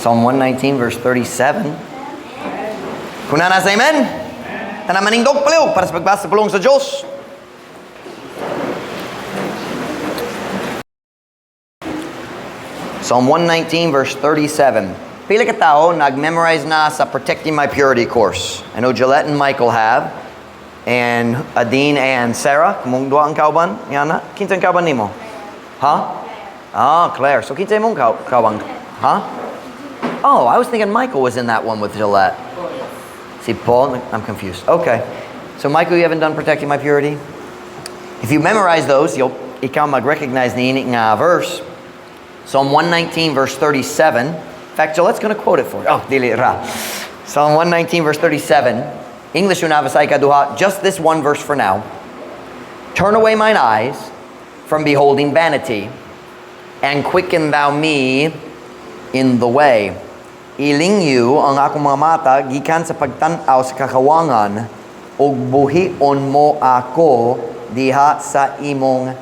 Psalm 119 verse 37. Kung nasa amen? Tanamanindog paliw para sa pagbasa pulong sa Diyos. Psalm 119 verse 37. Pila ka tao nag-memorize na sa Protecting My Purity course. I know Gillette and Michael have. And Adine and Sarah. Kumong dua ang kauban? Yana? Kinsa ang kauban nimo? Claire. So kinsa mong kauban? Oh, I was thinking Michael was in that one with Gillette. See, Paul? I'm confused. Okay. So Michael, you haven't done Protecting My Purity? If you memorize those, ikaw mag-recognize ni nga verse. Psalm 119 verse 37. In fact, Gillette's going to quote it for you. Oh, dili ra. Psalm 119 verse 37. English unavasay kaduha. Just this one verse for now. Turn away mine eyes from beholding vanity, and quicken thou me in the way. Ilingyu ang akong mga mata gikan sa pagtan-aw sa kakawangan, ug buhion mo ako diha sa imong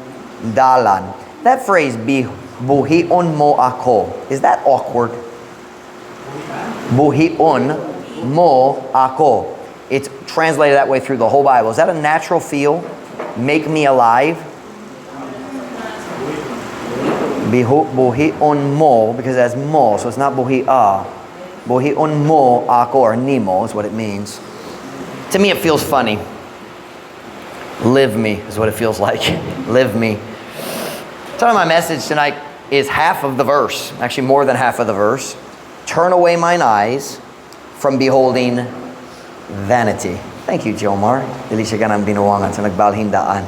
dalan. That phrase, buhion mo ako, is that awkward? Buhion mo ako. It's translated that way through the whole Bible. Is that a natural feel? Make me alive? Buhion mo, because that's mo, so it's not buhi-a. Buhion mo ako, or nemo is what it means. To me, it feels funny. Live me is what it feels like. Live me. So my message tonight is half of the verse, actually more than half of the verse. Turn away mine eyes from beholding vanity. Thank you, Jomar. Dili siya ganang binuwangan sa nagbalhindaan.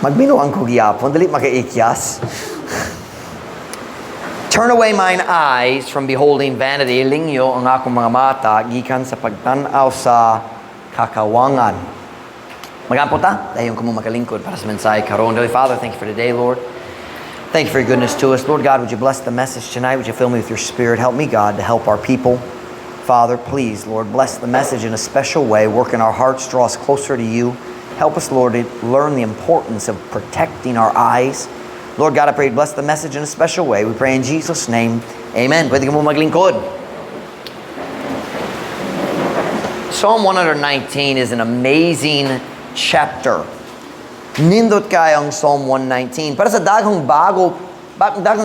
Magbinuang ko giyapon, dili makaikyas. Turn away mine eyes from beholding vanity. Lingyo ang akong mga mata gikan sa pagtan-aw sa kakawangan. Magampo ta, dayon ko mo makalingkod para sa mensahe karon. Holy Father, thank you for today, Lord. Thank you for your goodness to us. Lord God, would you bless the message tonight? Would you fill me with your Spirit? Help me, God, to help our people. Father, please, Lord, bless the message in a special way. Work in our hearts, draw us closer to you. Help us, Lord, to learn the importance of protecting our eyes. Lord God, I pray, bless the message in a special way. We pray in Jesus' name. Amen. Pwede ka mo maglingkod. Psalm 119 is an amazing chapter. Nindot kayang Psalm 119. Para sa daghang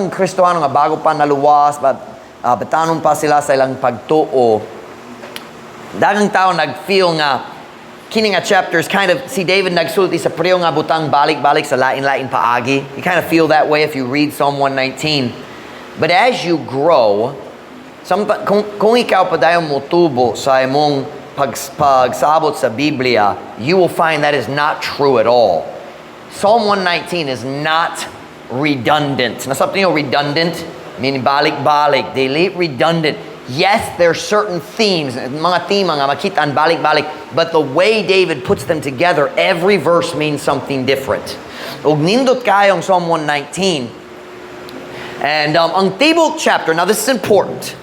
Kristohano nga bago pa naluwas, batanon pa sila sa ilang pagtuo. Daghang tao nag-feel nga kini nga chapters kind of si David nagsulti sa priyo nga butang balik-balik sa lain-lain paagi. You kind of feel that way if you read Psalm 119. But as you grow, kung ikaw padayon motubo sa imong pagsabot sa Biblia, you will find that is not true at all. Psalm 119 is not redundant. Now something redundant, meaning balik-balik, delete redundant. Yes, there are certain themes, mga tema nga makita ang balik-balik, but the way David puts them together, every verse means something different. Ug nindot kayong Psalm 119. And ang tibok chapter, now this is important.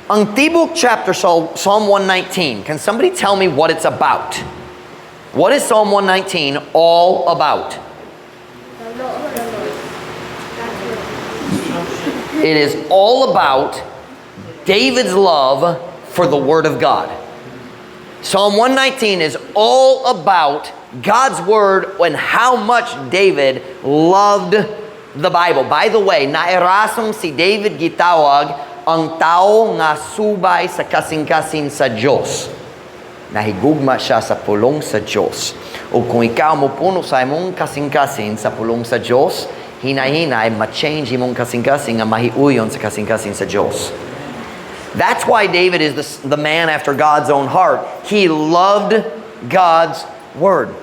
Ang tibok chapter, Psalm 119, can somebody tell me what it's about? What is Psalm 119 all about? It is all about David's love for the Word of God. Psalm 119 is all about God's Word and how much David loved the Bible. By the way, nairasong si David gitawag ang tao nga subay sa kasing-kasing sa Diyos. Nahigugma siya sa pulong sa Diyos. O kung ikaw mo puno sa imong kasing-kasing sa pulong sa Diyos, hinay-hinay, ma-change imong kasing-kasing nga mahiuyon sa kasing-kasing sa Diyos. That's why David is the man after God's own heart. He loved God's Word.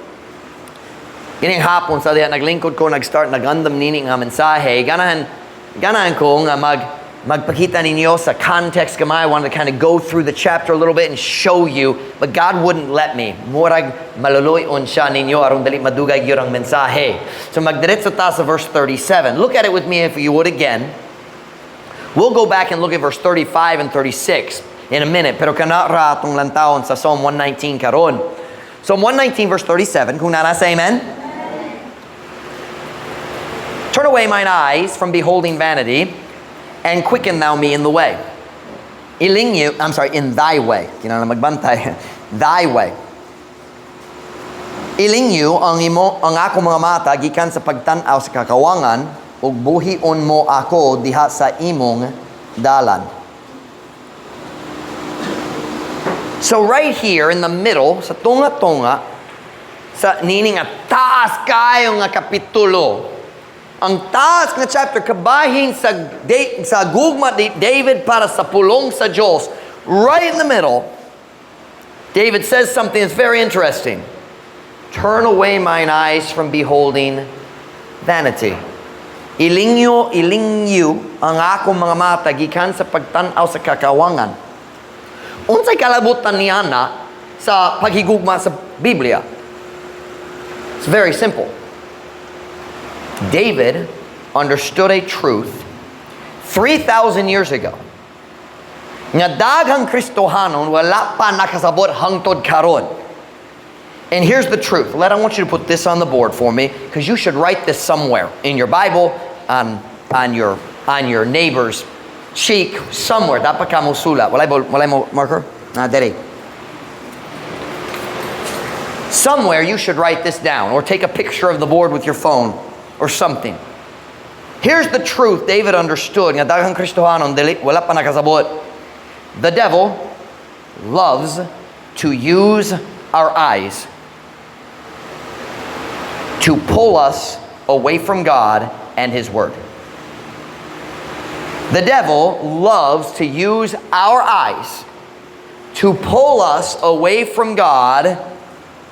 Kining hapon sa diya naglingkod ko, nag-start nagandam nini nga mensahe. Ganahan ko nga magpakita ninyo sa context kamay. I wanted to kind of go through the chapter a little bit and show you, but God wouldn't let me. Murag maluluyon siya ninyo aron dali madugay gyud ang mensahe. So magdiretso ta sa verse 37. Look at it with me if you would again. We'll go back and look at verse 35 and 36 in a minute. Pero kana ra atong lantawon sa Psalm 119 karon. Psalm 119 verse 37. Kung nasa amen? Turn away mine eyes from beholding vanity, and quicken thou me in the way. In thy way. Kinala magbantay. Thy way. Ilingyo ang ako mga mata gikan sa pagtan-aw sa kakawangan ug buhion mo ako diha sa imong dalan. So right here in the middle, sa tunga-tunga, sa nining nga taas kayo nga kapitulo, ang taas nga chapter, kabahin sa gugma ni David para sa pulong sa Diyos, right in the middle, David says something that's very interesting. Turn away mine eyes from beholding vanity. Ilingyo ang akong mga mata gikan sa pagtan-aw sa kakawangan. Unsay kalabutan niya na sa paghigugma sa Biblia? It's very simple. David understood a truth 3,000 years ago. Nga daghang Kristohanon wala pa nakasabot hangtod karon. And here's the truth. I want you to put this on the board for me, because you should write this somewhere in your Bible, on your neighbor's cheek, somewhere. Dapat ka mo sulat. Walay mo marker? Dere. Somewhere you should write this down, or take a picture of the board with your phone or something. Here's the truth David understood. Nga daghang Kristohanon wala pa nakasabot. The devil loves to use our eyes to pull us away from God and His Word. The devil loves to use our eyes to pull us away from God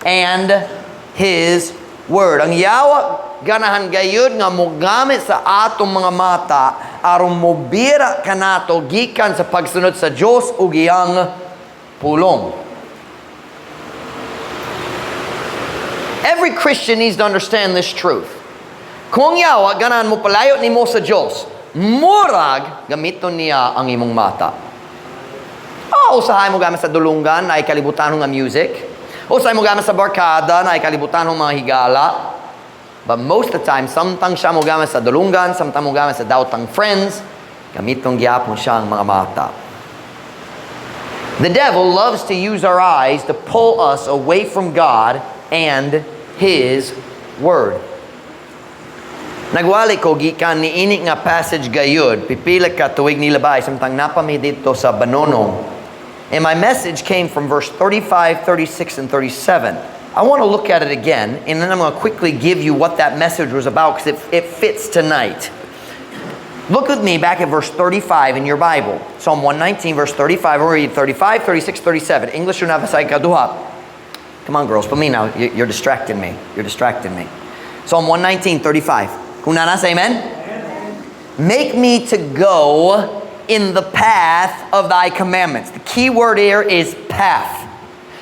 and His Word. Ang yawa ganahan gayud nga mogamit sa atong mga mata aron mobira kanato gikan sa pagsunod sa Dios ug iyang pulong. Every Christian needs to understand this truth. Kung yawa ganahan mo palayo nimo sa Dios, murag gamiton niya ang imong mata. Usahay mo gamit sa dulungan na ikalibutan nga music. Usahay mo gamit sa barkada na ikalibutan mga higala. But most of the time, samtang siya mo gamit sa dulungan, samtang mo gamit sa daotang friends, gamitong gyapon siya ang mga mata. The devil loves to use our eyes to pull us away from God and His Word. Nagwali ko gikan ni ini nga passage gayud, pipila ka tuwig nilabay samtang napami dito sa Banonong. And my message came from verse 35, 36, and 37. I want to look at it again, and then I'm going to quickly give you what that message was about, because it fits tonight. Look with me back at verse 35 in your Bible. Psalm 119, verse 35. We'll read 35, 36, 37. English or navasay kaduha. Come on, girls. Put me now. You're distracting me. You're distracting me. Psalm 119, 35. Kung nana say amen? Amen. Make me to go in the path of thy commandments. The key word here is path.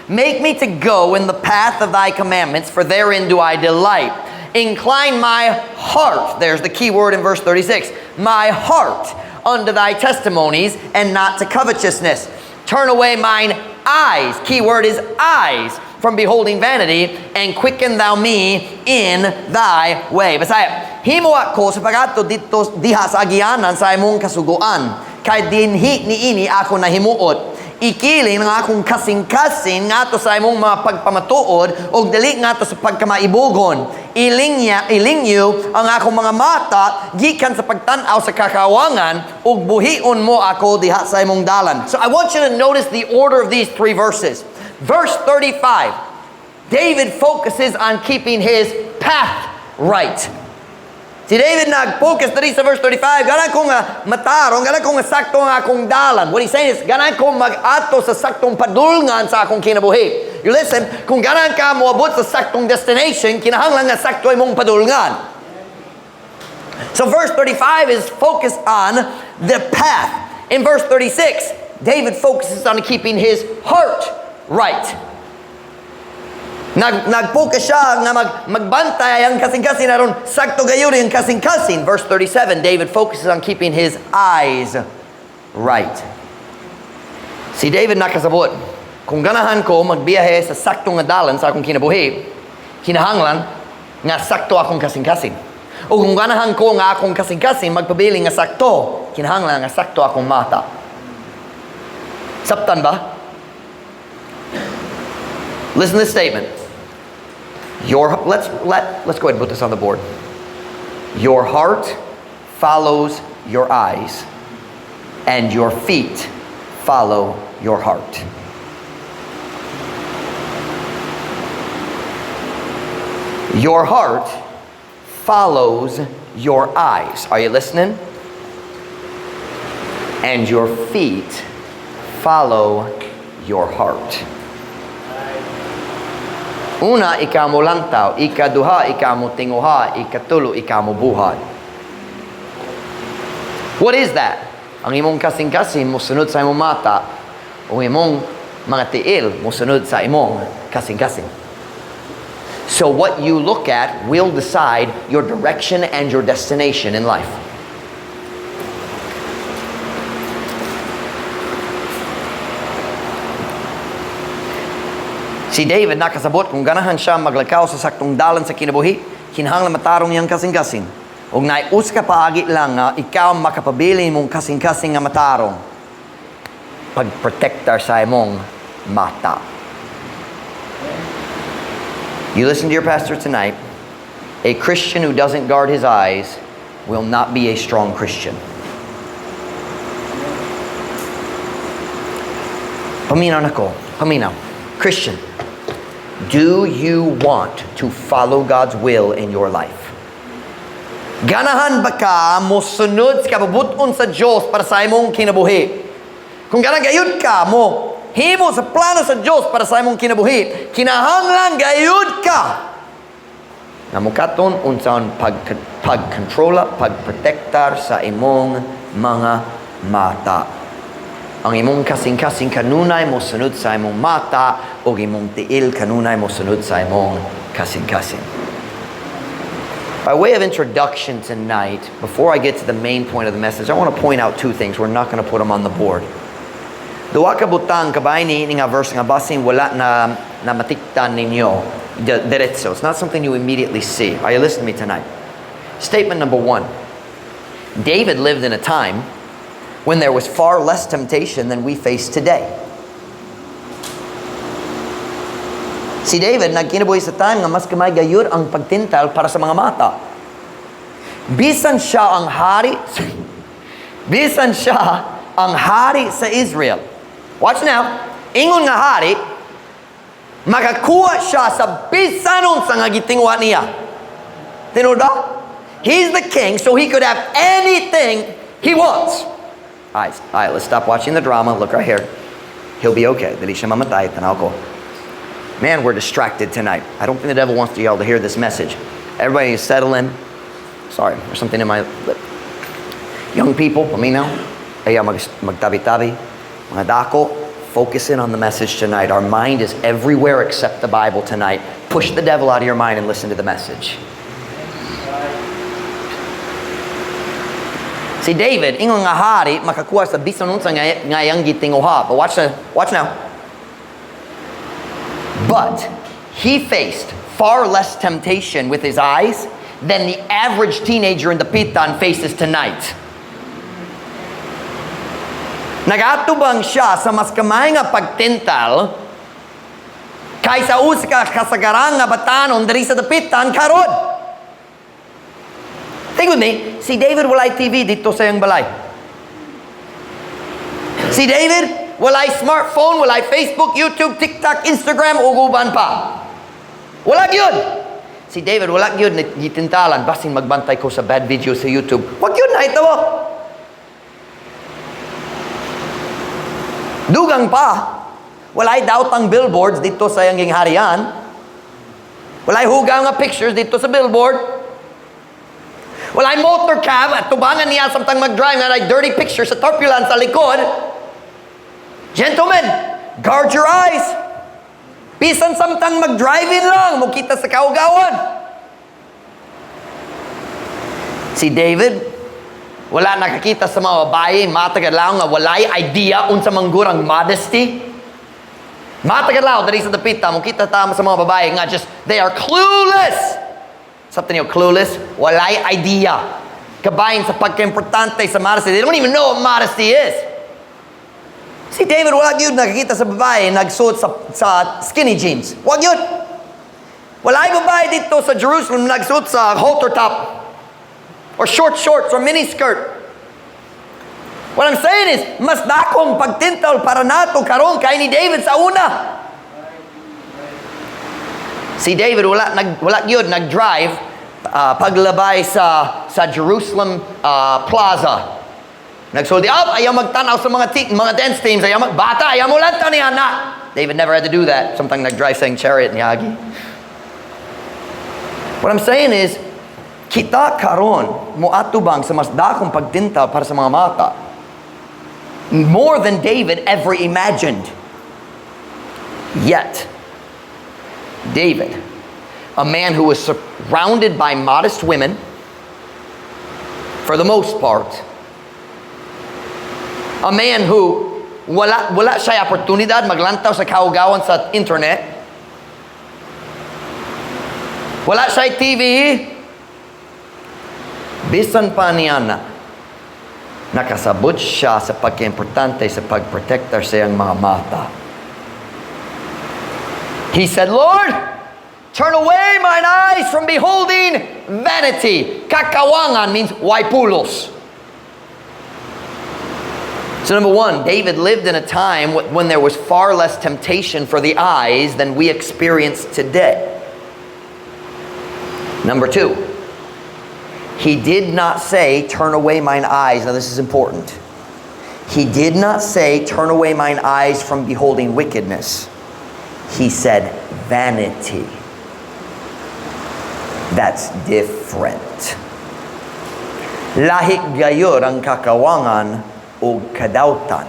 Make me to go in the path of thy commandments, for therein do I delight. Incline my heart, there's the key word in verse 36, my heart unto thy testimonies, and not to covetousness. Turn away mine eyes, key word is eyes, from beholding vanity, and quicken thou me in thy way. Basaya, himo ako sa pagato dito diha sa agianan sa imong kasuguan, kay dinhi niini ako nahimuot. Ikiling ng akong kasing-kasing ngato sa imong mga pagpamatuod o dali ngato sa pagkamaibugon. Ilingyo ang akong mga mata gikan sa pagtan-aw sa kakawangan ug buhion mo ako diha sa imong dalan. So I want you to notice the order of these three verses. Verse 35, David focuses on keeping his path right. Si David nag-focus dali sa verse 35, ganan ko nga matarong, ganan ko nga sakto nga akong dalan. What he's saying is, ganan ko mag-ato sa saktong padulngan sa akong kinabuhi. You listen, kung ganan ka moabot sa saktong destination, kinahanglan nga sakto imong padulngan. So verse 35 is focused on the path. In verse 36, David focuses on keeping his heart right. Nag-focus siya nga magbantay ang kasing-kasing aron sakto gayon yung kasing-kasing. Verse 37, David focuses on keeping his eyes right. Si David nakasabot, kung ganahan ko magbiyahe sa sakto nga dalan sa akong kinabuhi, kinahanglan nga sakto akong kasing-kasing. O kung ganahan ko nga akong kasing-kasing magpabiling nga sakto kinahanglan nga sakto akong mata. Sabtan ba? Listen to this statement. Let's go ahead and put this on the board. Your heart follows your eyes, and your feet follow your heart. Your heart follows your eyes. Are you listening? And your feet follow your heart. Una, ikaw mo lantaw. Ikaduha, ikaw mo tinguha. Ikatulo, ikaw mo buhat. What is that? Ang imong kasing-kasing musunod sa imong mata, o imong mga tiil musunod sa imong kasing-kasing. So what you look at will decide your direction and your destination in life. Si David nakasabot kung ganahan siya maglakaw sa saktong dalan sa kinabuhi, kinahanglan matarong yang kasing-kasing. Ug naius ka paagi lang nga ikaw makapabili mong kasing-kasing nga matarong. Pagprotektar sa imong mata. You listen to your pastor tonight. A Christian who doesn't guard his eyes will not be a strong Christian. Paminaw na ko. Paminaw. Christian, do you want to follow God's will in your life? Ganahan ba ka mosunod sa kabubuton sa Diyos para sa imong kinabuhi? Kung gayud ka mo himo sa plano sa Diyos para sa imong kinabuhi, kinahanglan gayud ka na mukaton unsaon pagkontrola, pagprotektar sa imong mga mata. Ang imong kasing-kasing kanunay mo sunod sa imong mata, o imong tiil kanunay mo sunod sa imong kasing-kasing. By way of introduction tonight, before I get to the main point of the message, I want to point out two things. We're not going to put them on the board. Duwa ka butang kabay ni nga verse nga basin wala na matiktan ninyo diretso. It's not something you immediately see. Are you listening to me tonight? Statement number 1. David lived in a time when there was far less temptation than we face today. Si David nagkinabuhi sa time nga mas kamay gayud ang pagtintal para sa mga mata. Bisan siya ang hari sa Israel. Watch now. Ingon nga hari, makakuha siya sa bisanon sa nga gitingwa niya. Tinuda? He's the king, so he could have anything he wants. All right, let's stop watching the drama. Look right here. He'll be okay. Dali siya mamatay, tanaw ko. Man, we're distracted tonight. I don't think the devil wants y'all to hear this message. Everybody settle in. Sorry, there's something in my lip. Young people, paminaw. Ay magtabi-tabi. Mga dako, focus in on the message tonight. Our mind is everywhere except the Bible tonight. Push the devil out of your mind and listen to the message. Si David, ingon nga hari, makakuha sa bisanon sa ngayang gitinguha. But watch now. But he faced far less temptation with his eyes than the average teenager in the pitan faces tonight. Nagatubang siya sa mas kamay nga pagtintal kaysa usa kasagarang nga batanon diri sa dapitan karon. Think with me, si David walay TV dito sa iyang balay. Si David walay smartphone, walay Facebook, YouTube, TikTok, Instagram ug uban pa. Wala gyud. Si David wala gyud gitintalan basin magbantay ko sa bad video sa YouTube. Wag gyud na ito. Dugang pa, walay daotang billboards dito sa iyang gingharian. Walay hugaw nga pictures dito sa billboard. Walay motor cab at tubangan niya samtang mag-drive nga ay dirty picture sa turbulence sa likod. Gentlemen, guard your eyes. Bisan samtang mag-drive-in lang, mukita sa kaugawan. Si David, wala nakakita sa mga babae, matagalaw nga walay idea unsa manggurang modesty. Matagalaw dali sa dapita, mukita tama sa mga babae nga just they are clueless. Something you're clueless, walay idea. kabayan sa pagka-importante sa modesty. They don't even know what modesty is. Si David, wala yun nakikita sa babae, nagsuot sa skinny jeans. Wag yun. Wala yung babae dito sa Jerusalem nagsuot sa halter top or short shorts or mini skirt. What I'm saying is, mas dakong pagtintal para nato karon kay ni David sa una. Si David wala yun nag-drive paglabay sa Jerusalem Plaza. Nagsulti up, ayaw magtanaw sa mga dance teams, ayaw magbata, ayaw mo lang tanihan na. David never had to do that. Something nag-drive sa chariot ni Hagi. What I'm saying is, kita karon mo atubang sa mas dakong pagtintal para sa mga mata. More than David ever imagined. Yet, David, a man who was surrounded by modest women, for the most part, a man who wala siya oportunidad maglantaw sa kaugawan sa internet, wala siya TV, bisan pa niya nakasabot siya sa pagka-importante sa pagprotektar sa iyang mga mata. He said, Lord, turn away mine eyes from beholding vanity. Kakawangan means waipulos. So number one, David lived in a time when there was far less temptation for the eyes than we experience today. Number two, he did not say, turn away mine eyes. Now this is important. He did not say, turn away mine eyes from beholding wickedness. He said, vanity. That's different. Lahik gayod ang kakawangan o kadautan.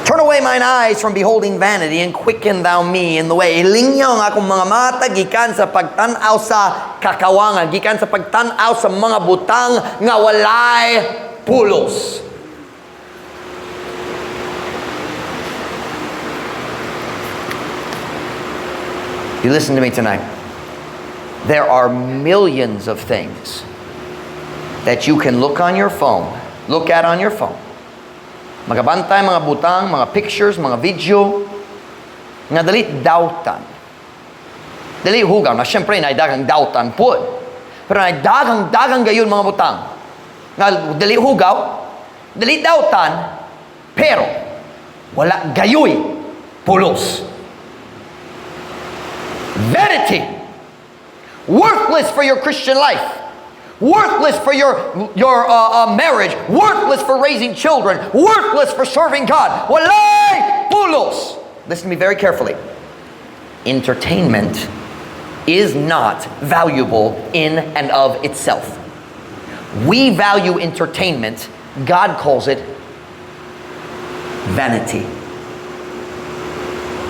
Turn away mine eyes from beholding vanity and quicken thou me in the way. Ilingyaw ang akong mga mata gikan sa pagtanaw sa kakawangan, gikan sa pagtanaw sa mga butang nga walay pulos. You listen to me tonight. There are millions of things that you can look at on your phone. Magabantay mga butang, mga pictures, mga video, nga dali dautan. Dali hugaw, na syempre na dagang dautan po. Pero na dagang gayon mga butang. Nga dali hugaw, dali dautan, pero wala gayoy pulos. Vanity. Worthless for your Christian life. Worthless for your marriage. Worthless for raising children. Worthless for serving God. Walay pulos. Listen to me very carefully. Entertainment is not valuable in and of itself. We value entertainment. God calls it vanity.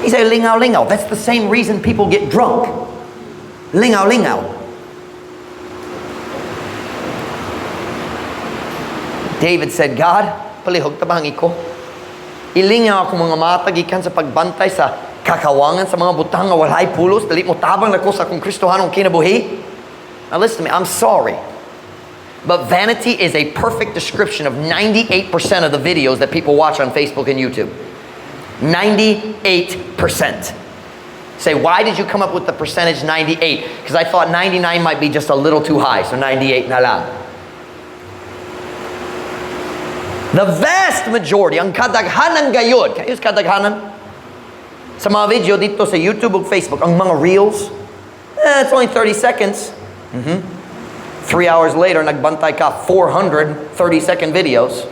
He said, lingaw, lingaw. That's the same reason people get drunk. Lingaw, lingaw. David said, God, palihog tabang iko. Ilingaw ako mga mata gikan sa pagbantay sa kakawangan sa mga butang nga walay pulos, dali mo tabang nako sa akong Kristohanong kinabuhi. Now listen to me, I'm sorry. But vanity is a perfect description of 98% of the videos that people watch on Facebook and YouTube. 98%. Say, why did you come up with the percentage 98? Because I thought 99 might be just a little too high, so 98 na lang. The vast majority, ang kadaghanan gayod, can you use kadaghanan? Sa mga video dito sa YouTube o Facebook, ang mga reels, it's only 30 seconds. 3 hours later, nagbantay ka 400 30-second videos.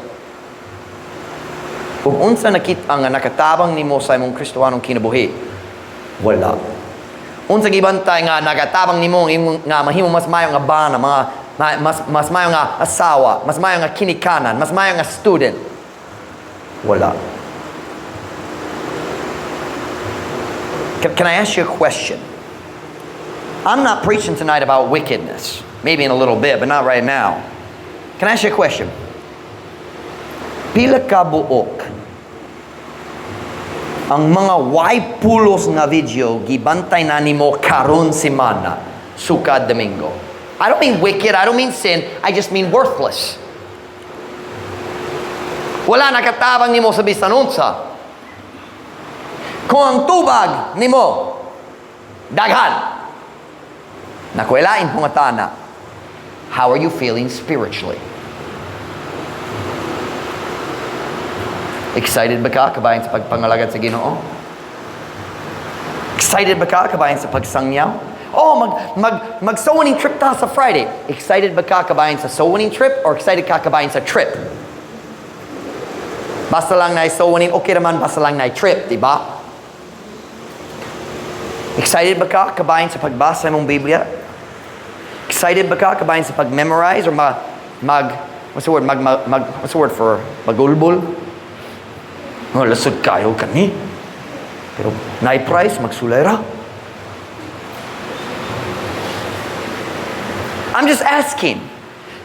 Kung unsa nakita nga nakatabang nimo sa imong Kristohanong kinabuhi, wala. Unsa gibantay nga nakatabang nimo nga mahimo mas mayo nga bana, mga mas mayo nga asawa, mas mayo nga kinikanan, mas mayo nga student, wala. Can I ask you a question? I'm not preaching tonight about wickedness. Maybe in a little bit, but not right now. Can I ask you a question? Pila ka buok ang mga waipulos nga video gibantay na nimo karon semana, sukad Domingo? I don't mean wicked, I don't mean sin, I just mean worthless. Wala nakatabang nimo sa bisan unsa. Kung ang tubag nimo daghan, nakuelain po nga tana, how are you feeling spiritually? Excited ba ka kabayan sa pagpangalagad sa Ginoo? Excited ba ka kabayan sa pagsangyaw? Oh, mag-soul winning trip ta sa Friday. Excited ba ka kabayan sa soul winning trip or excited ka kabayan sa trip? Basta lang na soul winning, okay naman basta lang na trip, di ba? Excited ba ka kabayan sa pagbasa ng Biblia? Excited ba ka kabayan sa pag-memorize or what's the word for magulbul? Oh, lasod kayo kani. Pero na-price, magsulay ra. I'm just asking,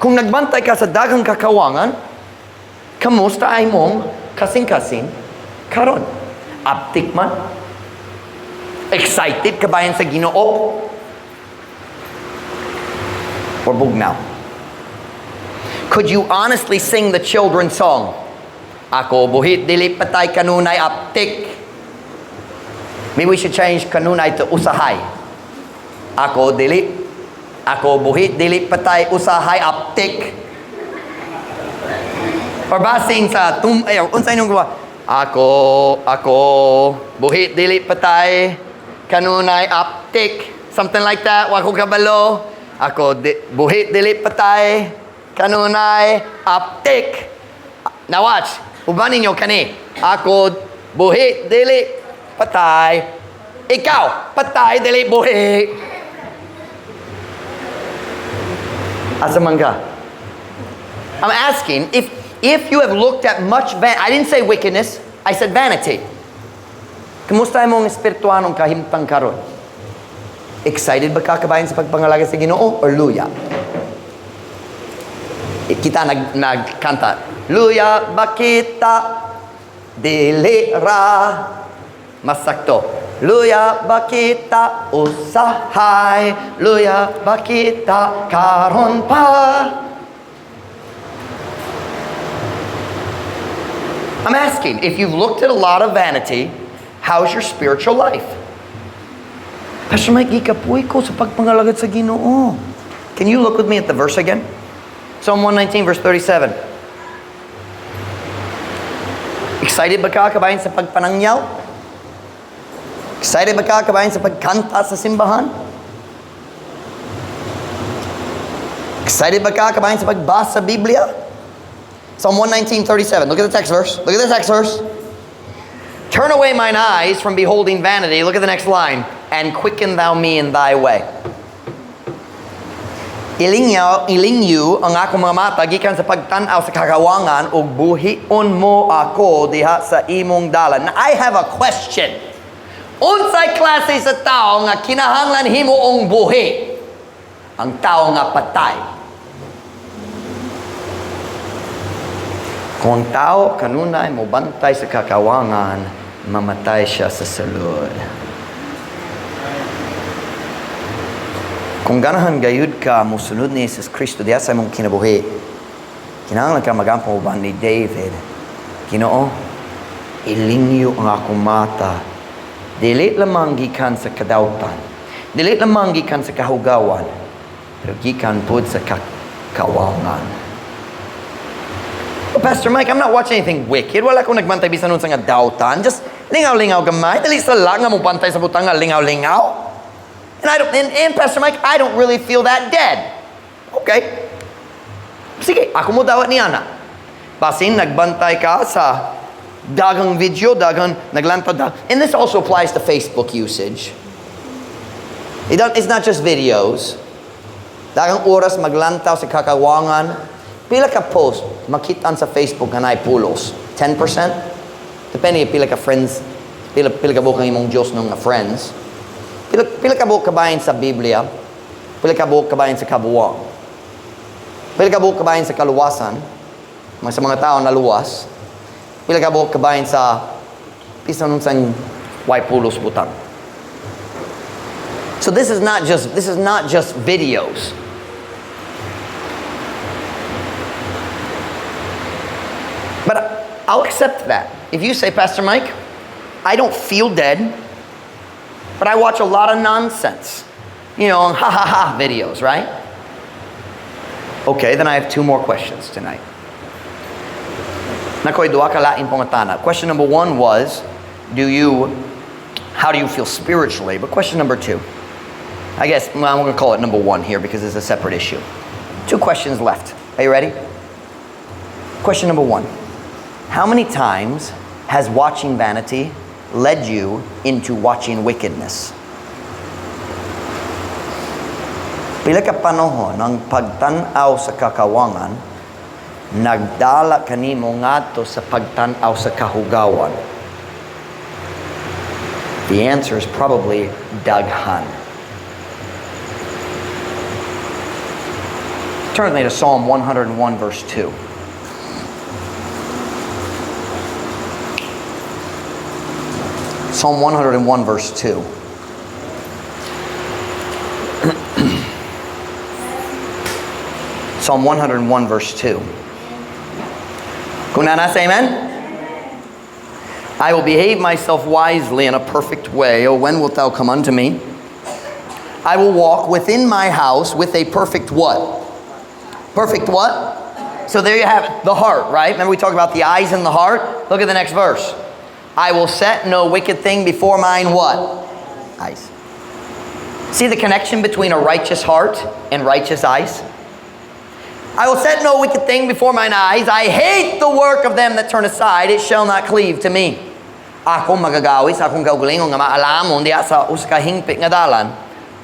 kung nagbantay ka sa dagang kakawangan, kamusta ay mong kasing-kasing karon? Aptik man? Excited kabayan sa Ginoo? Or bugnaw? Could you honestly sing the children's song? Ako buhit dili patay kanunay aptik. Maybe we should change kanunay to usahay. Ako buhit dili patay usahay aptik. Or basing sa unsa inyong gawa? Ako buhit dili patay kanunay aptik. Something like that. Wa ko kabalo. Buhit dili patay kanunay aptik. Now watch. Uban ninyo kani. Ako buhit dili patay. Ikaw patay dili buhit. Asa man ka? I'm asking if you have looked at much I didn't say wickedness, I said vanity. Kumusta imong espirituanong kahimtang karon? Excited ba ka kabayan sa pagpangalaga sa Ginoo or luya? Kita nagkanta. Luya bakita dili ra masakto. Luya bakita usahay, luya bakita karon pa. I'm asking, if you've looked at a lot of vanity, how's your spiritual life? Pastor Mike, gikapoy ko sa pagpangalagad sa Ginoo. Can you look with me at the verse again? Psalm 119 verse 37. Excited ba ka kabayan sa pagpanangyaw? Excited ba ka kabayan sa pagkanta sa simbahan? Excited ba ka kabayan sa pagbasa sa Biblia? Psalm 119:37. Look at the text verse. Look at the text verse. Turn away mine eyes from beholding vanity. Look at the next line. And quicken thou me in thy way. Ilingyo ang akong mga mata gikan sa pagtan-aw sa kakawangan ug buhion mo ako diha sa imong dalan. Now, I have a question. Unsay klase sa tao nga kinahanglan himuong buhi? Ang tao nga patay. Kung ang tao kanunay mo bantay sa kakawangan, mamatay siya sa sulod. Kung ganahan gayud ka musunod ni Jesus Kristo diha sa imong kinabuhi, kinahanglan ka magampong uban ni David. Ginoo, ilingyo ang akong mata. Dili lamang gikan sa kadawtan. Dili lamang gikan sa kahugawan. Pero gikan pod sa kawangan. Oh, Pastor Mike, I'm not watching anything wicked. Wala akong nagbantay bisan nun sa nga dawtan. Just lingaw-lingaw gamay. Dali sa lang nga mo bantay sa butang nga lingaw-lingaw. And Pastor Mike, I don't really feel that dead. Okay. Sige, ako mo dawat ni Ana. Basin, nagbantay ka sa dagang video, dagang naglantad. And this also applies to Facebook usage. It's not just videos. Dagang oras maglantaw sa kakawangan. Pila ka post, makitaan sa Facebook nga naay pulos. 10%? Depende, pila ka friends, pila ka bukang imong Diyos ng friends. Pila ka buok kabayan sa Biblia, pila ka buok kabayan sa kabuwang, pila ka buok kabayan sa kaluwasan, sa mga tao na luwas, pila ka buok kabayan sa pisan nun sang way pulos butang. So this is not just videos. I'll accept that. If you say, Pastor Mike, I don't feel dead, but I watch a lot of nonsense. You know, ha videos, right? Okay, then I have 2 more questions tonight. Nakoy duwa ka lain pong atana. Question number 1 was, how do you feel spiritually? But question number 2, I guess I'm going to call it number 1 here because it's a separate issue. 2 questions left. Are you ready? Question number 1. How many times has watching Vanity led you into watching wickedness? Pila ka panahon ang pagtanaw sa kakawangan nagdala kanimo ngadto sa pagtanaw sa kahugawan? The answer is probably daghan. Turn with me to Psalm 101 verse 2. Psalm 101 verse 2. Psalm 101 verse 2. Kung nasa, amen? I will behave myself wisely in a perfect way. Oh, when wilt thou come unto me? I will walk within my house with a perfect what? Perfect what? So there you have it, the heart, right? Remember we talked about the eyes and the heart? Look at the next verse. I will set no wicked thing before mine what? Eyes. See the connection between a righteous heart and righteous eyes? I will set no wicked thing before mine eyes. I hate the work of them that turn aside. It shall not cleave to me. Ako magagawi sa akong kaugalingon nga maalamon diya sa uskahingpit nga dalan.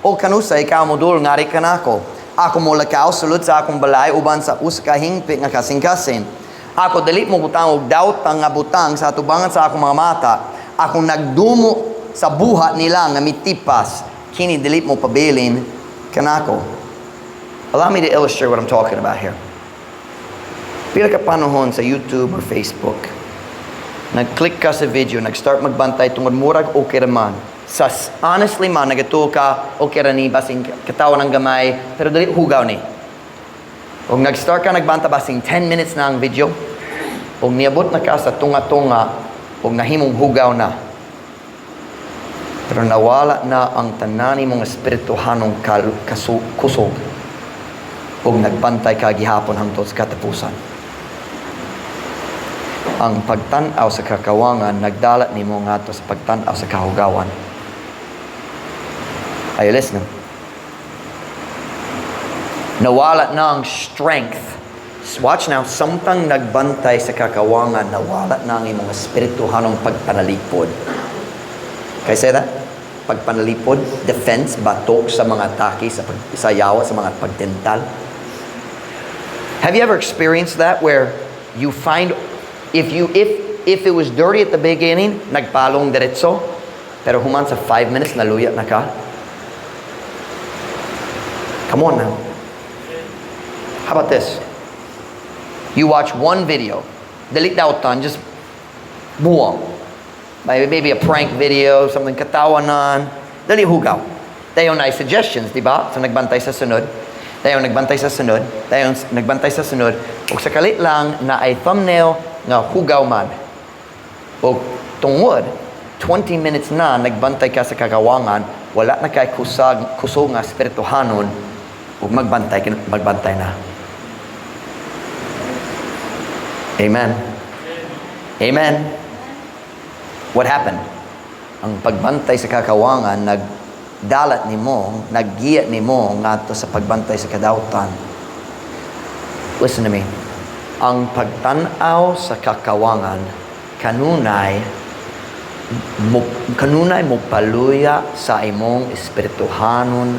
O kanusa ikaw modul ngari kanako. Ako mo lakaw sulod sa akong balay uban sa uskahingpit nga kasing-kasing. Ako dili mo butang og dawtang nga butang sa atubangan sa akong mga mata. Ako nagdumo sa buhat nila nga mitipas. Kini dili mo pabilin kanako. Allow me to illustrate what I'm talking about here. Pila ka panahon sa YouTube or Facebook, nag-click ka sa video, nag-start magbantay tungod murag okay raman. Honestly man, nagatuo ka, okay ra ni, basing katawan ng gamay, pero dali hugaw ni. O nag-start ka nagbanta, basing 10 minutes na ang video, o niabot na ka sa tunga-tunga, o nahimong hugaw na. Pero nawala na ang tanani mong espirituhanong kusog. O nagbantay ka gihapon hangtod sa katapusan. Ang pagtanaw sa kakawangan nagdalat nimo ngadto sa pagtanaw sa kahugawan. Are you listening? Nawala na ang strength. Watch now, samtang nagbantay sa kakawangan, nawala na ang imong espirituhanong pagpanalipod. Can I say that? Pagpanalipod, defense, batok sa mga atake, sa yawa, sa mga pagtental. Have you ever experienced that where you find if it was dirty at the beginning, nagpalong diretso, pero human sa 5 minutes naluya na ka? Come on now. How about this? You watch one video, delete out on, just buwang. Maybe a prank video, something katawanan, dali hugaw. Tayo na suggestions, di ba? So nagbantay sa sunod. Tayo nagbantay sa sunod. Tayo nagbantay sa sunod. O sa kalit lang na ay thumbnail nga hugaw man. O tungod, 20 minutes na nagbantay ka sa kakawangan, wala na kay kusog nga espirituhanon, o magbantay na. Amen. Amen. What happened? Ang pagbantay sa kakawangan, nagdalat nimo, naggiya nimo ngadto sa pagbantay sa kadautan. Listen to me. Ang pagtanaw sa kakawangan kanunay mo paluya sa imong espirituhanon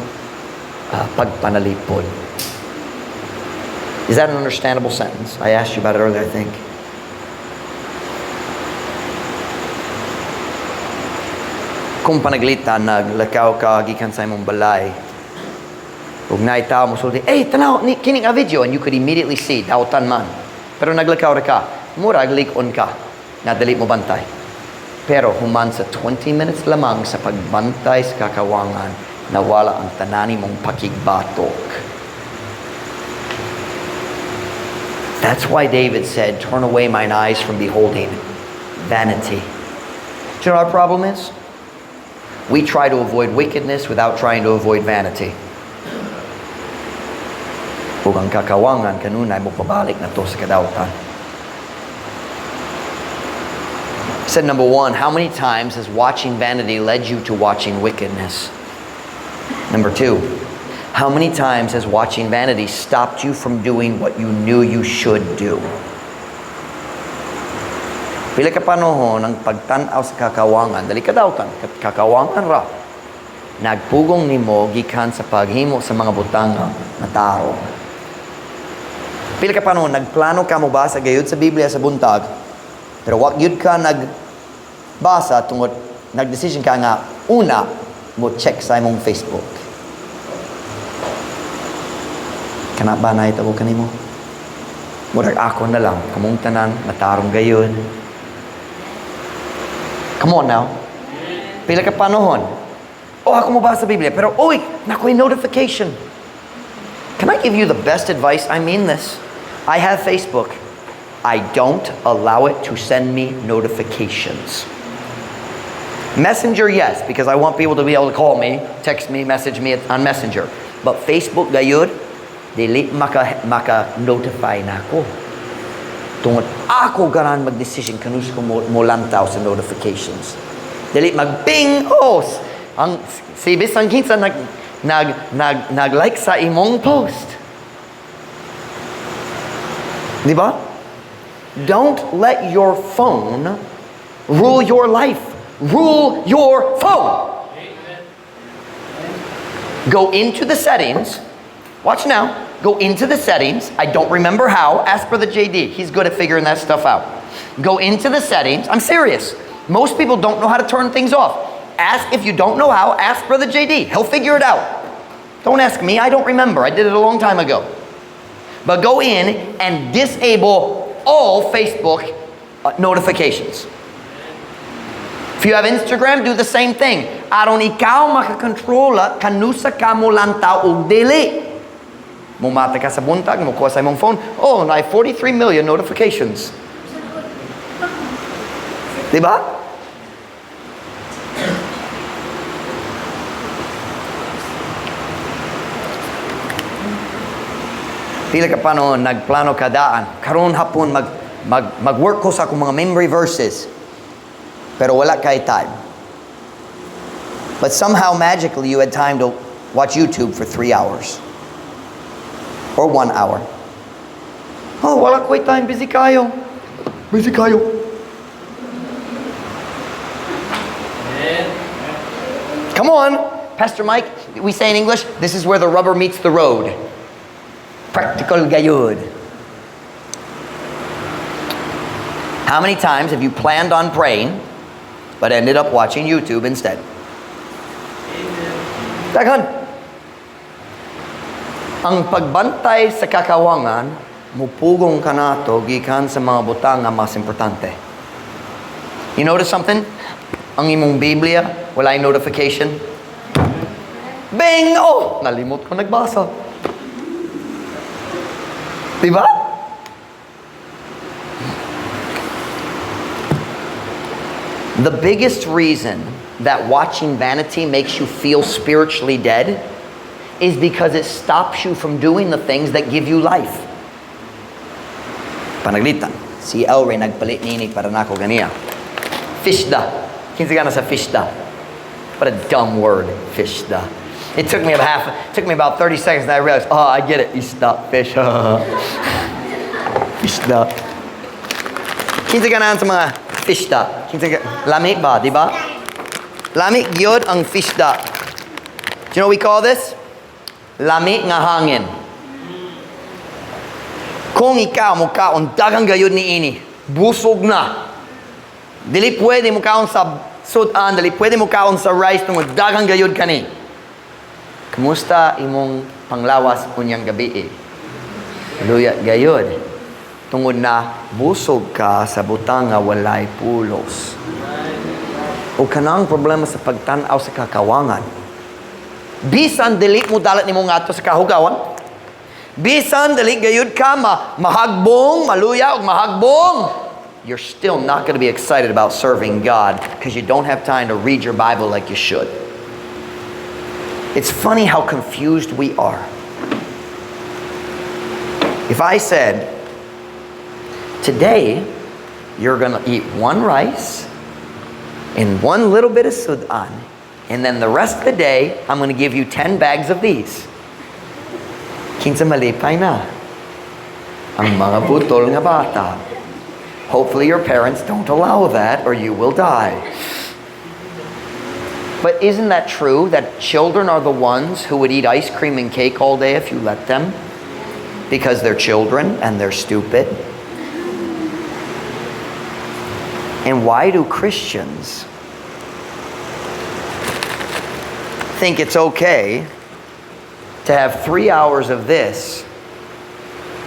pagpanalipod. Is that an understandable sentence? I asked you about it earlier, I think. Kung panaglitan, naglakaw ka, gikan sa imong balay, ug naitaw mo sulti, tanaw, kining a video, and you could immediately see, dautan man. Pero naglakaw ra ka, murag likon ka, nadali mo bantay. Pero human sa 20 minutes lamang sa pagbantay sa kakawangan, nawala ang tanani mong pakigbatok. That's why David said, turn away mine eyes from beholding vanity. Do you know what our problem is? We try to avoid wickedness without trying to avoid vanity. Kung ang kakawangan kanunay mo pabalik na to sa kadautan. Said number one, how many times has watching vanity led you to watching wickedness? Number two, how many times has watching vanity stopped you from doing what you knew you should do? Pila ka panahon ang pagtanaw sa kakawangan, dali kadautan, kakawangan ra. Nagpugong nimo gikan sa paghimo sa mga butang na tao. Pila ka panahon nagplano ka mo basa gayud sa Biblia sa buntag, pero wa gyud ka nagbasa tungod nagdesisyon ka nga una mo check sa imong Facebook. Kana ba na ito kanimo? Murag ako na lang, kamong tanan natarong gayud. Come on now. Pila ka panahon. Oh, ako mo ba sa Biblia? Pero, oy, nako'y notification. Can I give you the best advice? I mean this. I have Facebook. I don't allow it to send me notifications. Messenger, yes, because I want people to be able to call me, text me, message me on Messenger. But Facebook, gayud, dili maka-notify na ako. Tungod ako garan mag-decision kanus ko mo lantaw sa notifications. Dili mag-ping, ang sibis ang kinsa nag-like sa imong post. Di ba? Don't let your phone rule your life. Rule your phone. Go into the settings. Watch now. Go into the settings. I don't remember how. Ask Brother JD. He's good at figuring that stuff out. Go into the settings. I'm serious. Most people don't know how to turn things off. Ask, if you don't know how, ask Brother JD. He'll figure it out. Don't ask me. I don't remember. I did it a long time ago. But go in and disable all Facebook notifications. If you have Instagram, do the same thing. Aron ikaw makakontrola kanusa ka mo lantaw og dili. Mumata ka sa buntag, mukuha sa imong phone, na 43 million notifications. Diba? Pila ka paano nagplano kadaan. Karon hapon mag-work ko sa akong mga memory verses. Pero wala kay time. But somehow magically you had time to watch YouTube for 3 hours. Or 1 hour. Wala ko time. Busy kayo. Busy kayo. Come on. Pastor Mike, we say in English, this is where the rubber meets the road. Practical gayud. How many times have you planned on praying, but ended up watching YouTube instead? Daghan. Ang pagbantay sa kakawangan, mupugong ka na to, gikan sa mga butang nga mas importante. You notice something? Ang imong Biblia, wala yung notification. Bing! Nalimot ko nagbasa. Diba? The biggest reason that watching vanity makes you feel spiritually dead is because it stops you from doing the things that give you life. Panaglitan. Si Elray nagpalit nini para nako ganiya. Fishda. Kinsa ka na sa fishda? What a dumb word, fishda. It took me about 30 seconds and I realized, I get it. Isda, fish. Fishda. Kinsa ka na sa mga fishda? Lami ba, di ba? Lami gyud ang fishda. Do you know what we call this? Lami nga hangin. Kung ikaw mukaon daghang gayud ni ini, busog na. Dili pwede mukaon sa sudan, dili pwede mukaon sa rice tungod daghang gayud kani. Kumusta imong panglawas unyang gabi? Luya gayud. Tungod na busog ka sa butang nga walay pulos. O kanang problema sa pagtan-aw sa kakawangan. Bisan dili mo dalat nimo ngadto sa kahugawan. Bisan dali gayud ka mahagbong, maluya ug mahagbong, you're still not going to be excited about serving God because you don't have time to read your Bible like you should. It's funny how confused we are. If I said, today you're going to eat one rice and one little bit of sudan, and then the rest of the day I'm going to give you 10 bags of these. Kinsa malipay na ang mga butol nga bata. Hopefully your parents don't allow that or you will die. But isn't that true that children are the ones who would eat ice cream and cake all day if you let them? Because they're children and they're stupid. And why do Christians think it's okay to have 3 hours of this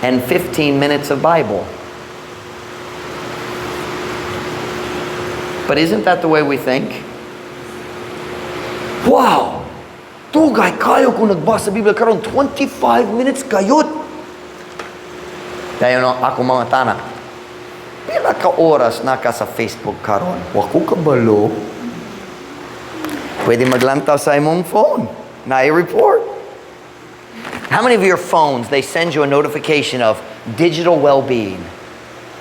and 15 minutes of Bible? But isn't that the way we think? Wow! Tugay kayo kung nagbasa Biblia karon 25 minutes kayot. Dahil ako mga tanak, pila ka oras na ka sa Facebook karon? Waku kabalo. Pwede maglantaw sa imong phone. Na i-report. How many of your phones, they send you a notification of digital well-being?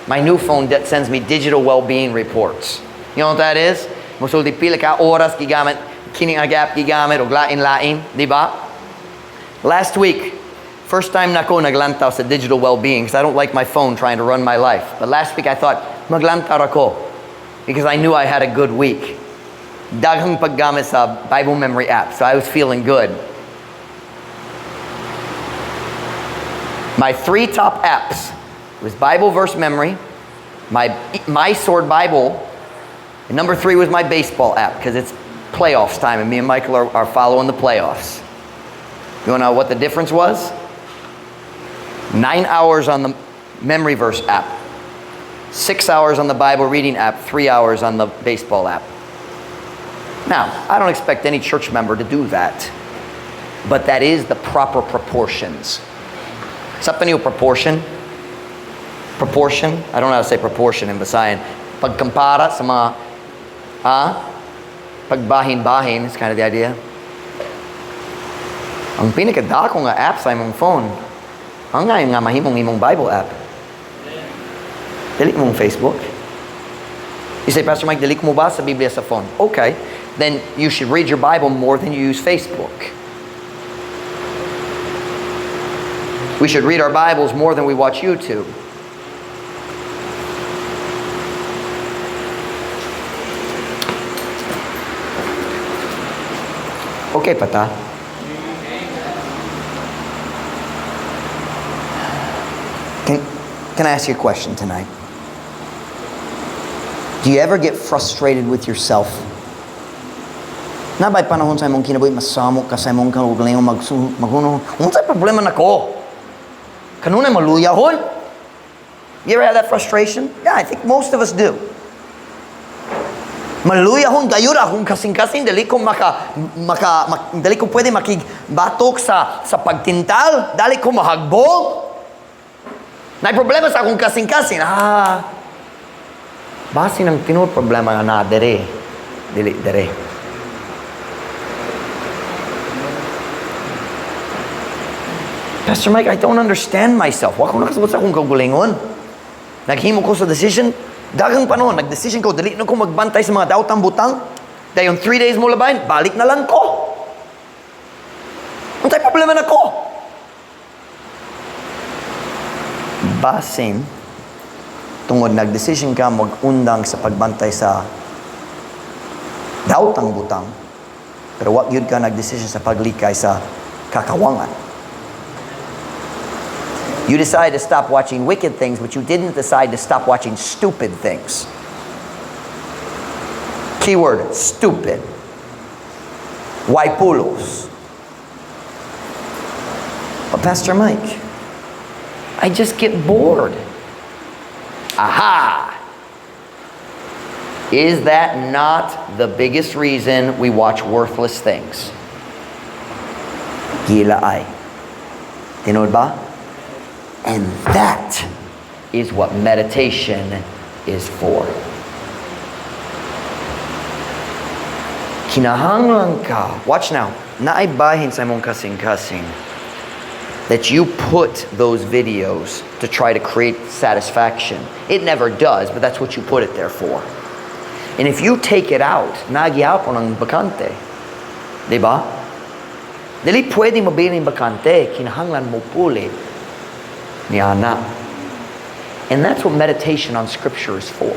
My new phone sends me digital well-being reports. You know what that is? Musulti pila ka oras gigamit, kining agap gigamit og lain-lain, di ba? Last week, first time na ko naglantaw sa digital well-being because I don't like my phone trying to run my life. But last week I thought, maglantaw ako because I knew I had a good week. Daghang paggamit sa Bible memory app, so I was feeling good. My 3 top apps was Bible verse memory, my Sword Bible, and number 3 was my baseball app because it's playoffs time and me and Michael are following the playoffs. You want to know what the difference was? 9 hours on the memory verse app, 6 hours on the Bible reading app, 3 hours on the baseball app. Now, I don't expect any church member to do that, but that is the proper proportions. Something new, proportion? Proportion? I don't know how to say proportion in Visayan. Pagkampara sa mga, pagbahin-bahin is kind of the idea. Ang pinakadako nga app sa imong phone, ang nga mahimong imong Bible app. Delete mong Facebook. You say, Pastor Mike, delete mo ba sa Biblia sa phone? Okay. Then you should read your Bible more than you use Facebook. We should read our Bibles more than we watch YouTube. Okay, pata. Can I ask you a question tonight? Do you ever get frustrated with yourself? Na ba'y panahon sa imong kinabuhi masamok ka sa imong kaugaling maghuno? Unsay problema nako? Kanunay maluyahon? You ever have that frustration? Yeah, I think most of us do. Maluyahon gayura kung kasing-kasing dali ko dali ko pwede makigbatok sa pagtintal, dali ko mahagbong. Nay problema sa akong kasing-kasing. Base ng tinuod problema na dere. Dili dere. Pastor Mike, I don't understand myself. Wa ko nakasabot sa akong kaugalingon. Naghimo ko sa decision. Dagang panahon, nag-decision ko, dali na ko magbantay sa mga daotang butang. Dahil yung 3 days mo labayin, balik na lang ko. Unsay problema na ko? Basin, tungod nag-decision ka mag-undang sa pagbantay sa daotang butang. Pero wag yun ka nag-decision sa paglikay sa kakawangan. You decide to stop watching wicked things, but you didn't decide to stop watching stupid things. Keyword, stupid. Waipulos. But Pastor Mike, I just get bored. Aha! Is that not the biggest reason we watch worthless things? Gila ay. Tinod ba? And that is what meditation is for. Kinahanglan ka. Watch now. Naibahin sa mong kasing-kasing that you put those videos to try to create satisfaction. It never does, but that's what you put it there for. And if you take it out, nagyapon ang bakante. Diba? Dili pwede mabili ng bakante, kinahanglan mo puli. Niana. And that's what meditation on Scripture is for.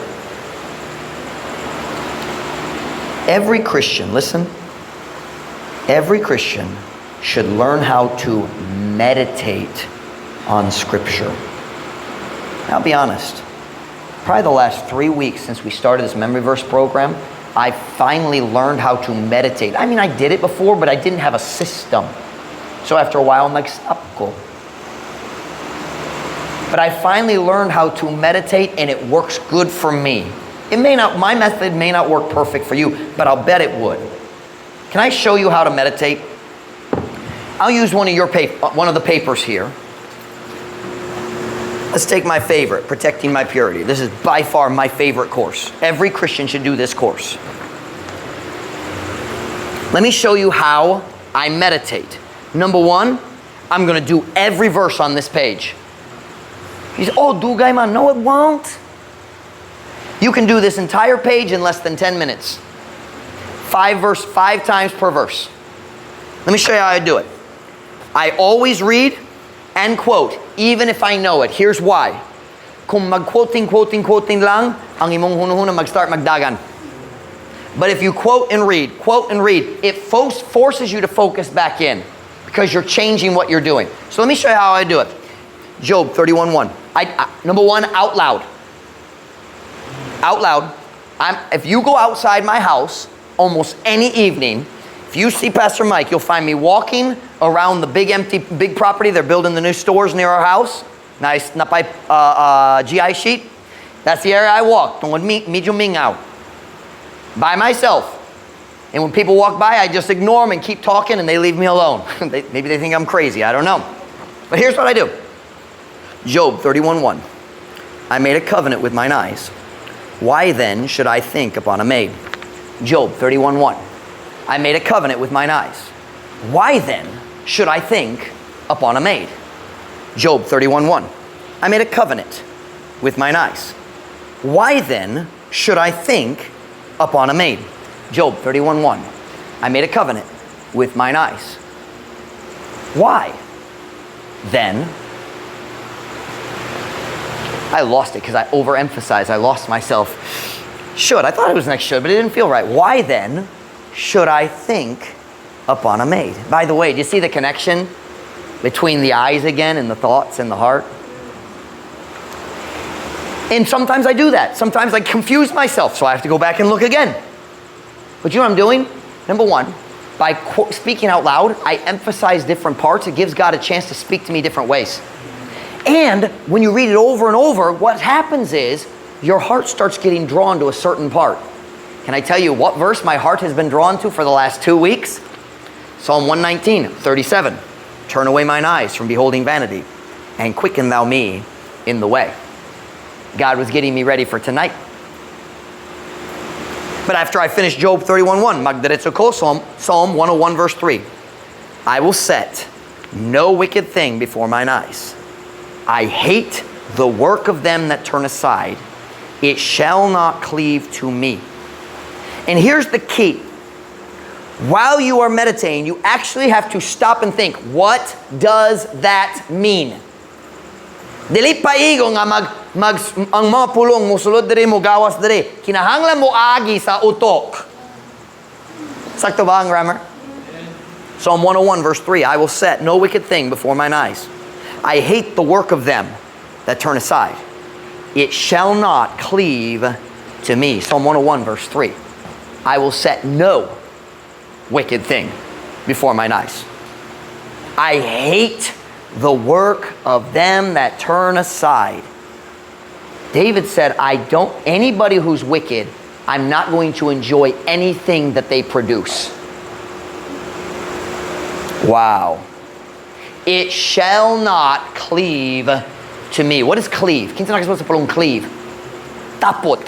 Every Christian, listen, every Christian should learn how to meditate on Scripture. Now, I'll be honest. Probably the last 3 weeks since we started this memory verse program, I finally learned how to meditate. I mean, I did it before, but I didn't have a system. So after a while, I'm like, stop ko. But I finally learned how to meditate, and it works good for me. It may not, my method may not work perfect for you, but I'll bet it would. Can I show you how to meditate? I'll use one of the papers here. Let's take my favorite, Protecting My Purity. This is by far my favorite course. Every Christian should do this course. Let me show you how I meditate. Number one, I'm going to do every verse on this page. You say, oh, dugay man. No, it won't. You can do this entire page in less than 10 minutes. 5 times per verse. Let me show you how I do it. I always read and quote, even if I know it. Here's why. Kung mag-quoting lang, ang imong hunahuna mag-start magdagan. But if you quote and read, it forces you to focus back in because you're changing what you're doing. So let me show you how I do it. Job 31:1. Number one, out loud. Out loud. If you go outside my house almost any evening, if you see Pastor Mike, you'll find me walking around the big property. They're building the new stores near our house. Nice, napay GI sheet. That's the area I walk. Medyo mingaw. By myself. And when people walk by, I just ignore them and keep talking, and they leave me alone. Maybe they think I'm crazy. I don't know. But here's what I do. Job 31:1. I made a covenant with mine eyes. Why then should I think upon a maid? Job 31:1. I made a covenant with mine eyes. Why then should I think upon a maid? Job 31:1. I made a covenant with mine eyes. Why then should I think upon a maid? Job 31:1. I made a covenant with mine eyes. Why then? I lost it because I overemphasized. I lost myself. Should. I thought it was next should, but it didn't feel right. Why then should I think upon a maid? By the way, do you see the connection between the eyes again and the thoughts and the heart? And sometimes I do that. Sometimes I confuse myself, so I have to go back and look again. But you know what I'm doing? Number one, by speaking out loud, I emphasize different parts. It gives God a chance to speak to me different ways. And when you read it over and over, what happens is your heart starts getting drawn to a certain part. Can I tell you what verse my heart has been drawn to for the last 2 weeks? Psalm 119:37. Turn away mine eyes from beholding vanity, and quicken thou me in the way. God was getting me ready for tonight. But after I finished Job 31:1, magdiretso ko, Psalm 101 verse 3. I will set no wicked thing before mine eyes. I hate the work of them that turn aside. It shall not cleave to me. And here's the key. While you are meditating, you actually have to stop and think, what does that mean? Dili paigo nga ang mga pulong musulod diri mo gawas diri. Kinahanglan mo agi sa utok. Sakto ba ang grammar? Psalm 101 verse 3. I will set no wicked thing before mine eyes. I hate the work of them that turn aside. It shall not cleave to me. Psalm 101 verse 3. I will set no wicked thing before mine eyes. I hate the work of them that turn aside. David said, anybody who's wicked, I'm not going to enjoy anything that they produce. Wow. It shall not cleave to me. What is cleave? Kinsa nakasulat sa pulong cleave? Tapot.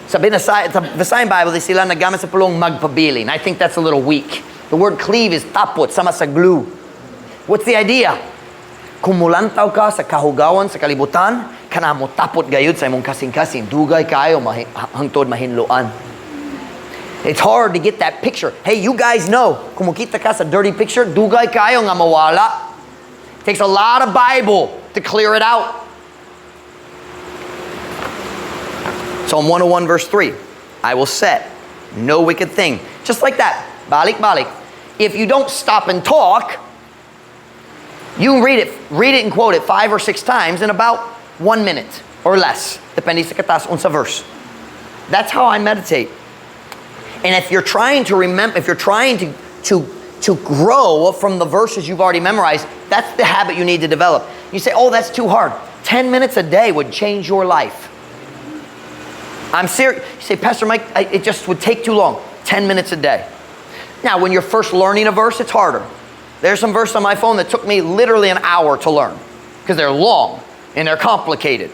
Sabi na sa Visayang Bible, di sila nagamit sa pulong magpabilin. I think that's a little weak. The word cleave is tapot, sama sa glue. What's the idea? Kumulantaw ka sa kahugawan, sa kalibutan, kanamo tapot gayud sa imong kasing-kasing. Dugay kayo, hangtod mahinluan. It's hard to get that picture. Hey, you guys know, kung makita ka sa dirty picture, dugay kayo nga mawala. It takes a lot of Bible to clear it out. Psalm 101 verse 3. I will set no wicked thing. Just like that. Balik, balik. If you don't stop and talk, you can read it and quote it 5 or 6 times in about 1 minute or less. Depende sa katas unsa verse. That's how I meditate. And if you're trying to remember, if you're trying to grow from the verses you've already memorized, that's the habit you need to develop. You say, oh, that's too hard. 10 minutes a day would change your life. I'm serious. You say, Pastor Mike, it just would take too long. 10 minutes a day. Now, when you're first learning a verse, it's harder. There's some verses on my phone that took me literally an hour to learn because they're long and they're complicated.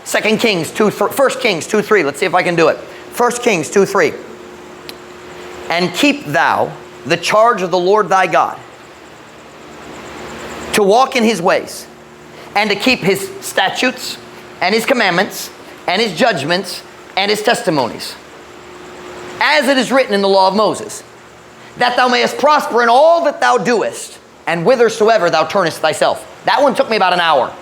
1 Kings 2:3. Let's see if I can do it. 1 Kings 2:3. And keep thou the charge of the Lord thy God, to walk in his ways, and to keep his statutes, and his commandments, and his judgments, and his testimonies, as it is written in the law of Moses, that thou mayest prosper in all that thou doest, and whithersoever thou turnest thyself. That one took me about an hour.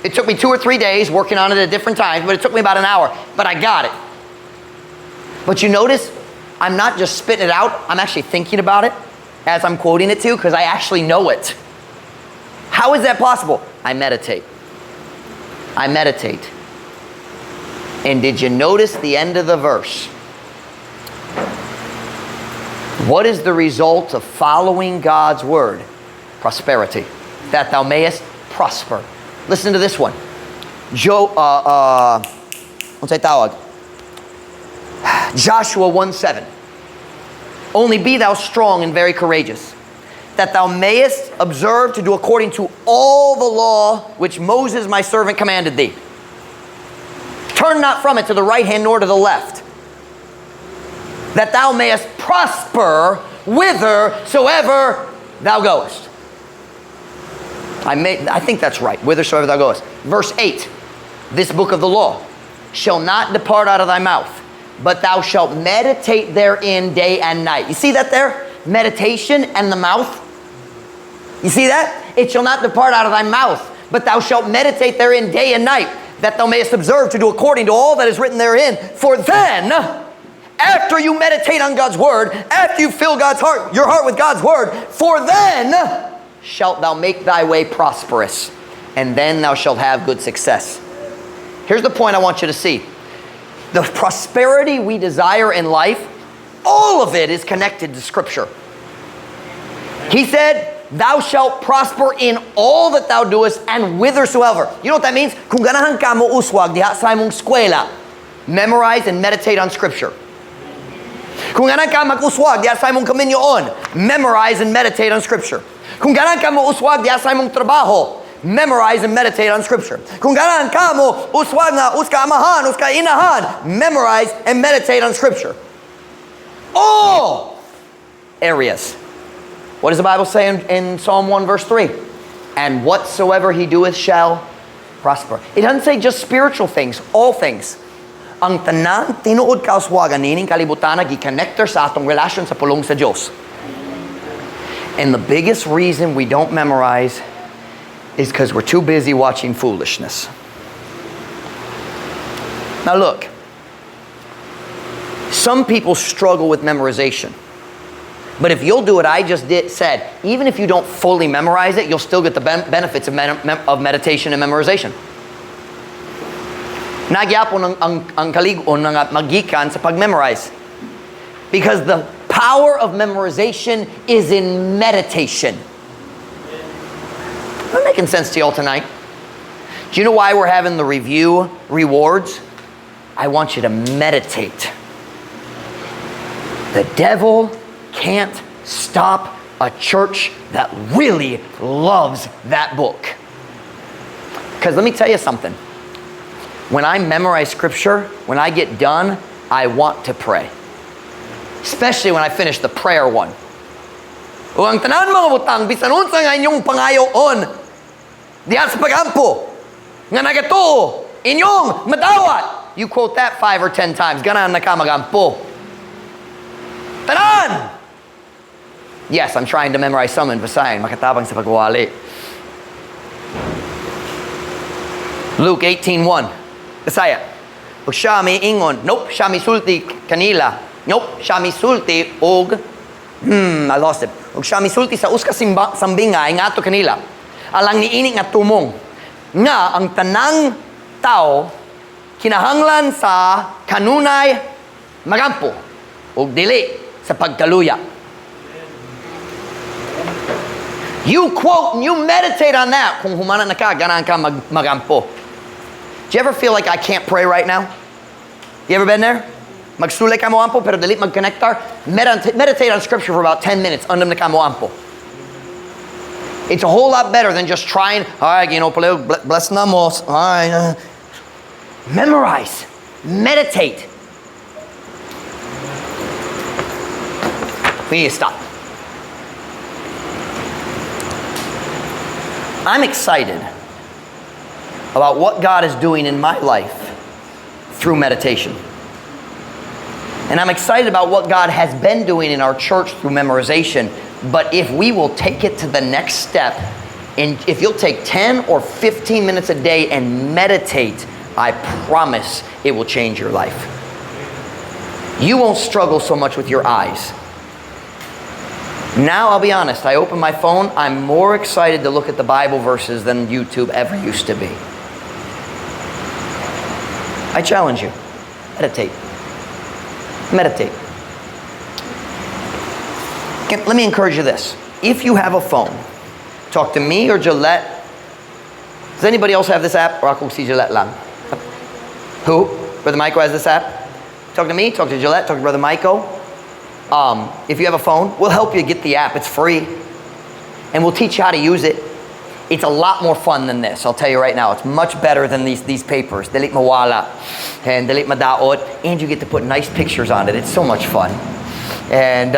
It took me 2 or 3 days working on it at different times, but it took me about an hour. But I got it. But you notice, I'm not just spitting it out, I'm actually thinking about it as I'm quoting it to you, because I actually know it. How is that possible? I meditate. I meditate. And did you notice the end of the verse? What is the result of following God's word? Prosperity. That thou mayest prosper. Listen to this one. Joshua 1:7. Only be thou strong and very courageous, that thou mayest observe to do according to all the law which Moses my servant commanded thee. Turn not from it to the right hand nor to the left, that thou mayest prosper whithersoever thou goest. I think that's right, whithersoever thou goest. Verse 8, this book of the law shall not depart out of thy mouth, but thou shalt meditate therein day and night. You see that there? Meditation and the mouth. You see that? It shall not depart out of thy mouth, but thou shalt meditate therein day and night, that thou mayest observe to do according to all that is written therein. For then, after you meditate on God's word, after you fill your heart with God's word, for then shalt thou make thy way prosperous, and then thou shalt have good success. Here's the point I want you to see. The prosperity we desire in life, all of it is connected to Scripture. He said, thou shalt prosper in all that thou doest and whithersoever. You know what that means? Kung ganahan ka mo uswag diha sa imong eskwela, memorize and meditate on Scripture. Kung ganahan ka mag-uswag diha sa imong kaminyoon, memorize and meditate on Scripture. Kung ganahan ka mo uswag diha sa imong trabaho, memorize and meditate on Scripture. Kung ganahan ka mo uswag na uska amahan, uska inahan, memorize and meditate on Scripture. All areas. What does the Bible say in Psalm 1 verse 3? And whatsoever he doeth shall prosper. It doesn't say just spiritual things, all things. Ang tanan tinuod ka uswagan nining kalibutan gi-connector sa atong relasyon sa pulong sa Dios. And the biggest reason we don't memorize is because we're too busy watching foolishness. Now look, some people struggle with memorization. But if you'll do what I just said, even if you don't fully memorize it, you'll still get the benefits of meditation and memorization. Nagyapon ang kalig-on nga magikan sa pag-memorize. Because the power of memorization is in meditation. Am I making sense to y'all tonight? Do you know why we're having the review rewards? I want you to meditate. The devil can't stop a church that really loves that book. Because let me tell you something. When I memorize scripture, when I get done, I want to pray. Especially when I finish the prayer one. O ang tanan mga butang, bisan unsa nga inyong pangayoon, diha sa pagampo, nga nagatuo, inyong madawat. You quote that 5 or 10 times. Ganahan na ka magampo. Tanan! Yes, I'm trying to memorize some in Visayan. Makatabang sa pagwali. Luke 18:1. Bisaya. O siya may ingon. Nope, siya may sulti kanila. Nope, siya may sulti og I lost it. Og siya may sulti sa uska sambingay nga ato kanila. Alang niini nga tumong. Nga ang tanang tao kinahanglan sa kanunay magampo og dili sa pagkaluya. You quote and you meditate on that. Kung humana na ka, ganahan ka magampo. Do you ever feel like I can't pray right now? You ever been there? Magsulay ka mo ampo, pero dili mag-connectar. Meditate on scripture for about 10 minutes. Andam na ka mo ampo. It's a whole lot better than just trying, ay, bless na mo. Ay, memorize. Meditate. We need to stop. I'm excited about what God is doing in my life through meditation. And I'm excited about what God has been doing in our church through memorization. But if we will take it to the next step, and if you'll take 10 or 15 minutes a day and meditate, I promise it will change your life. You won't struggle so much with your eyes. Now, I'll be honest, I open my phone, I'm more excited to look at the Bible verses than YouTube ever used to be. I challenge you, meditate. Meditate. Let me encourage you this. If you have a phone, talk to me or Gillette. Does anybody else have this app? Or ako si Gillette lang? Who? Brother Michael has this app? Talk to me, talk to Gillette, talk to Brother Michael. If you have a phone, we'll help you get the app. It's free. And we'll teach you how to use it. It's a lot more fun than this. I'll tell you right now. It's much better than these papers. Dalit mawala. And dalit madaot. And you get to put nice pictures on it. It's so much fun. And,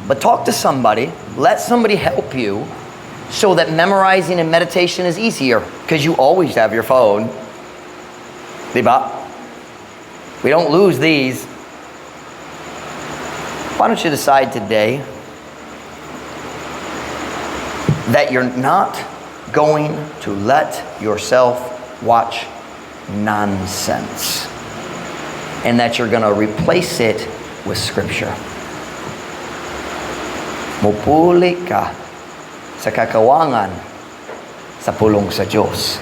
but talk to somebody. Let somebody help you so that memorizing and meditation is easier. Because you always have your phone. Diba? We don't lose these. Why don't you decide today that you're not going to let yourself watch nonsense, and that you're going to replace it with scripture. Mupuli ka sa kakawangan sa pulong sa Diyos.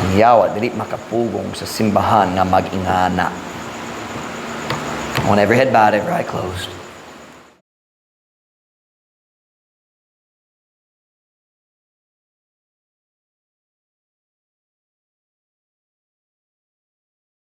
Ang yawa dili makapugong sa simbahan nga mag-ingana. I want every head bowed, every eye closed.